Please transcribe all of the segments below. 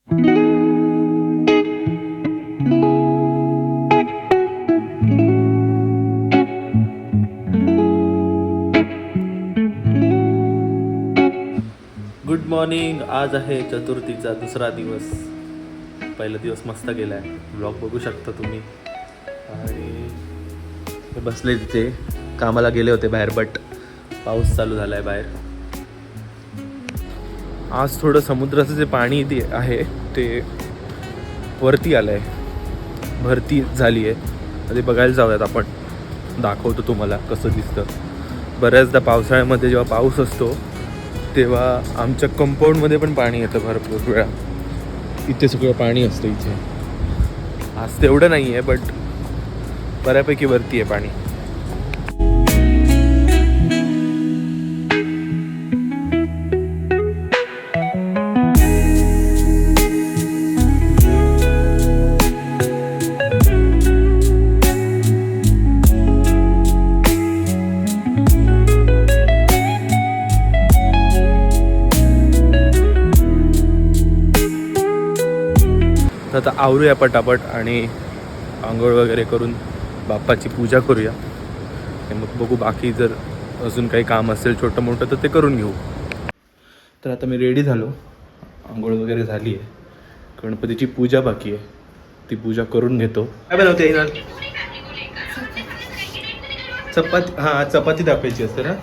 Good morning. आज आहे चतुर्थीचा दुसरा दिवस. पहिला दिवस मस्त गेला आहे. ब्लॉग बघू शकता तुम्ही. आणि बसले तिथे. कामाला गेले होते बाहेर, बट पाऊस चालू झाला आहे बाहेर. आज थोडं समुद्राचं जे पाणी आहे ते वरती आलं आहे, भरती झाली आहे. ते बघायला जाऊयात आपण. दाखवतो तुम्हाला कसं दिसतं. बऱ्याचदा पावसाळ्यामध्ये जेव्हा पाऊस असतो तेव्हा आमच्या कंपाऊंडमध्ये पण पाणी येतं भरपूर वेळा. इथे सगळं पाणी असतं इथे. आज तेवढं नाही आहे, बट बऱ्यापैकी वरती आहे पाणी. आता आवरूया पटापट आणि आंघोळ वगैरे करून बाप्पाची पूजा करूया. आणि मग बघू बाकी जर अजून काही काम असेल छोटं मोठं तर ते करून घेऊ. तर आता मी रेडी झालो. आंघोळ वगैरे झाली आहे. गणपतीची पूजा बाकी आहे, ती पूजा करून घेतो. काय बनवते ना? चपाती. हां, चपाती दाखवायची असते ना.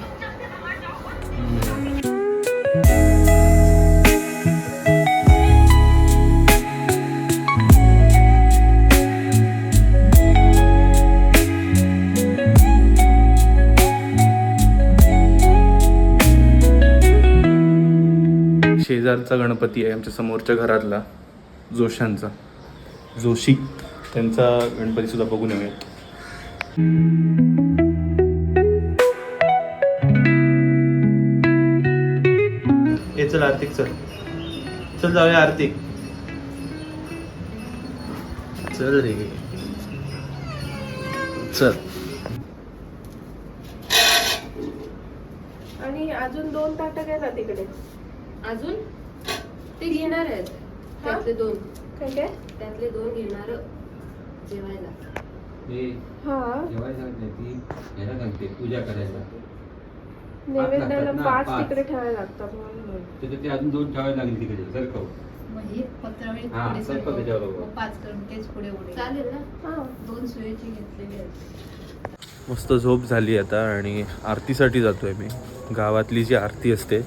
शेजारचा गणपती आहे आमच्या समोरच्या घरातला, जोशांचा, जोशी. त्यांचा गणपती सुद्धा बघून येऊयात. हे चल आर्थिक, चल चल जाऊया आर्थिक. चल रे, चल. आणि अजून 2 ताटं काय ना तिकडे. अजून ते घेणार आहेत. त्यातले 2 काय त्यातले 2 घेणार जेवायला. हा, जेवायला सांगते ती, याला सांगते पूजा करायला. नैवेद्याला लागतात ना, 5 5. तिकडे ठेवायला लागतात म्हणून. तर ते अजून 2 ठेवायला लागेल तिकडे. जर का मग हे पत्रावळी हा, पुढे सरकव सरकव. त्याच्यावर बघू. मग 5 करून तेच पुढे उडे. चालेल ना. हा, 2 सोयीची घेतलेली आहेत. मस्त झोप झाली आता आणि आरतीसाठी जातोय मी. गावातली जी आरती असते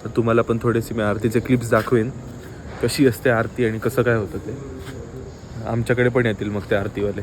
तर तुम्हाला पण थोडेसे मी आरतीचे क्लिप्स दाखवेन, कशी असते आरती आणि कसं काय होतं ते. आमच्याकडे पण येतील मग ते आरतीवाले.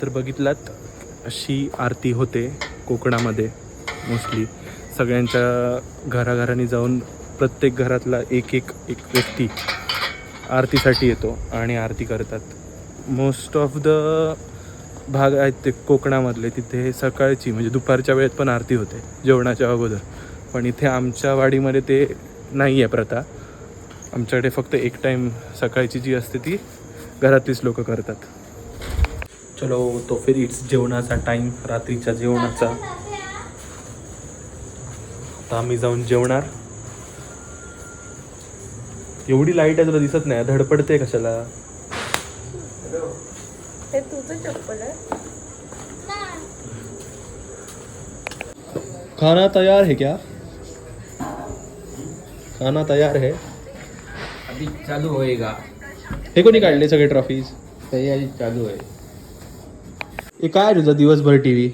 तर बघितलात अशी आरती होते कोकणामध्ये. मोस्टली सगळ्यांच्या घराघरांनी जाऊन प्रत्येक घरातला एक व्यक्ती आरतीसाठी येतो आणि आरती करतात. मोस्ट ऑफ द भाग आहेत ते कोकणामधले, तिथे सकाळची म्हणजे दुपारच्या वेळेत पण आरती होते जेवणाच्या अगोदर. पण इथे आमच्या वाडीमध्ये ते नाही आहे प्रथा. आमच्याकडे फक्त एक टाईम सकाळची जी असते ती घरातलीच लोक करतात. चलो तो फिर इट्स जेवणाचा टाईम, रात्रीच्या जेवणाचा. आता आम्ही जाऊन जेवणार. एवढी लाईट आहे तुला दिसत नाही, धडपडते कशाला? हे तुझं चप्पल आहे. खाना तैयार है क्या? खाना तैयार है. अभी चालू होएगा. हे कोणी काढले सगळे ट्रॉफीज? तयारी चालू आहे. हे काय तुझा दिवसभर टीव्ही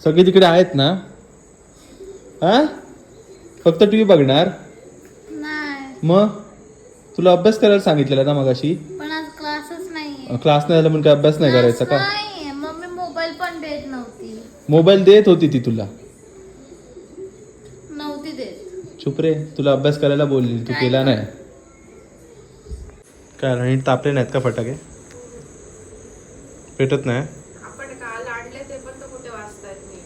सगळे तिकडे आहेत ना? हा फक्त टीव्ही बघणार? नाही मग तुला अभ्यास करायला सांगितलेला ना मगाशी. पण आज क्लासच नाहीये. क्लास नाही झाला म्हणून काय अभ्यास नाही करायचा का? नाहीये मम्मी मोबाईल पण देत नव्हती. मोबाईल देत होती ती तुला. नव्हती देत. चुप रे, तुला अभ्यास करायला बोलली तू केला नाही. काय नीट तापले नाहीत का फटाके? पेटत नाही. आपण काल आणले ते पण तर कुठे वाचतायत मी.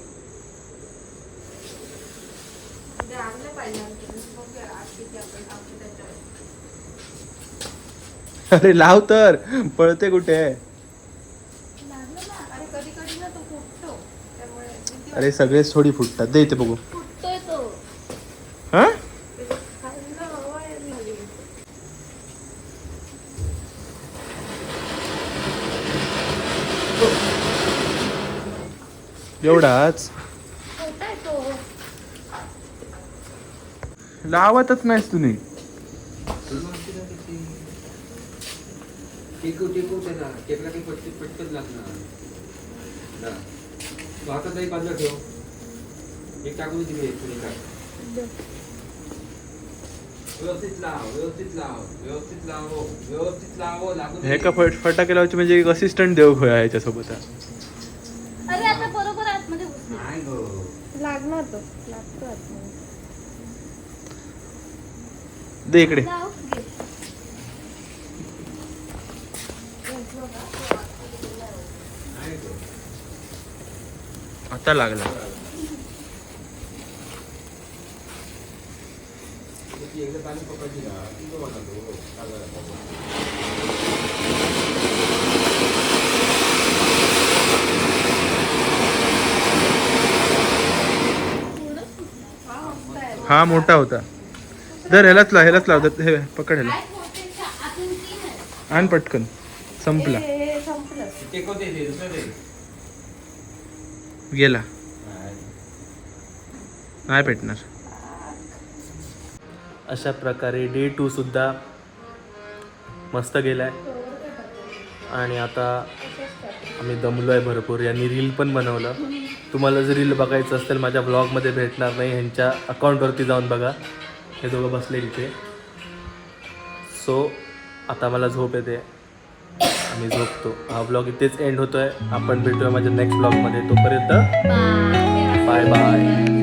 ते आणले पाहिजे आणखी. मग आज किती आपण आपण त्याच्यावर. अरे लाव तर पळते कुठे? अरे कधी कधी ना तो फुटतो त्यामुळे किती अरे सगळेच थोडी फुटतात. दे इथे बघू. फुटतोय तो. हा खायला हवा आहे झाली. एवढाच छोटा आहे तो. लावतच नाहीस तुम्ही. टेकू त्याला टेकला की पटकन लागणार. तू हातात एक बाजूला ठेव. एक टाकून दिली थोडी टाक. व्यवस्थित लाव लागून हे का फटाके लावायचे म्हणजे एक असिस्टंट देऊ खोया ह्याच्यासोबत. अरे आता बरोबर आतमध्ये घुसली. नाही गं. लागणार तो लागतो आतमध्ये. दे इकडे. लाव, घे. नाही गं. आता लागला. ती एकदा ताली पकडली ना ती तो बघा तो लागला. हा मोठा होता. दर ह्यालाच लाव. हे पकड ह्याला. काय छोटेशा, अजून 3 आहेत. आण पटकन. संपला. हे संपलं. टेकवते ते दुसरं दे. गेला. नाही. नाही भेटणार. अशा प्रकारे डे 2 सुद्धा मस्त गेलाय. आणि आता आम्ही दमलो आहे भरपूर. यांनी रील पण बनवलं. तुम्हाला जर रील बघायचं असेल माझ्या ब्लॉगमध्ये भेटणार नाही. ह्यांच्या अकाउंटवरती जाऊन बघा. हे दोघं बसले तिथे. सो आता मला झोप येते. आम्ही झोपतो. हा ब्लॉग इथेच एंड होतोय. आपण भेटूया माझ्या नेक्स्ट ब्लॉगमध्ये. तोपर्यंत बाय. Bye bye.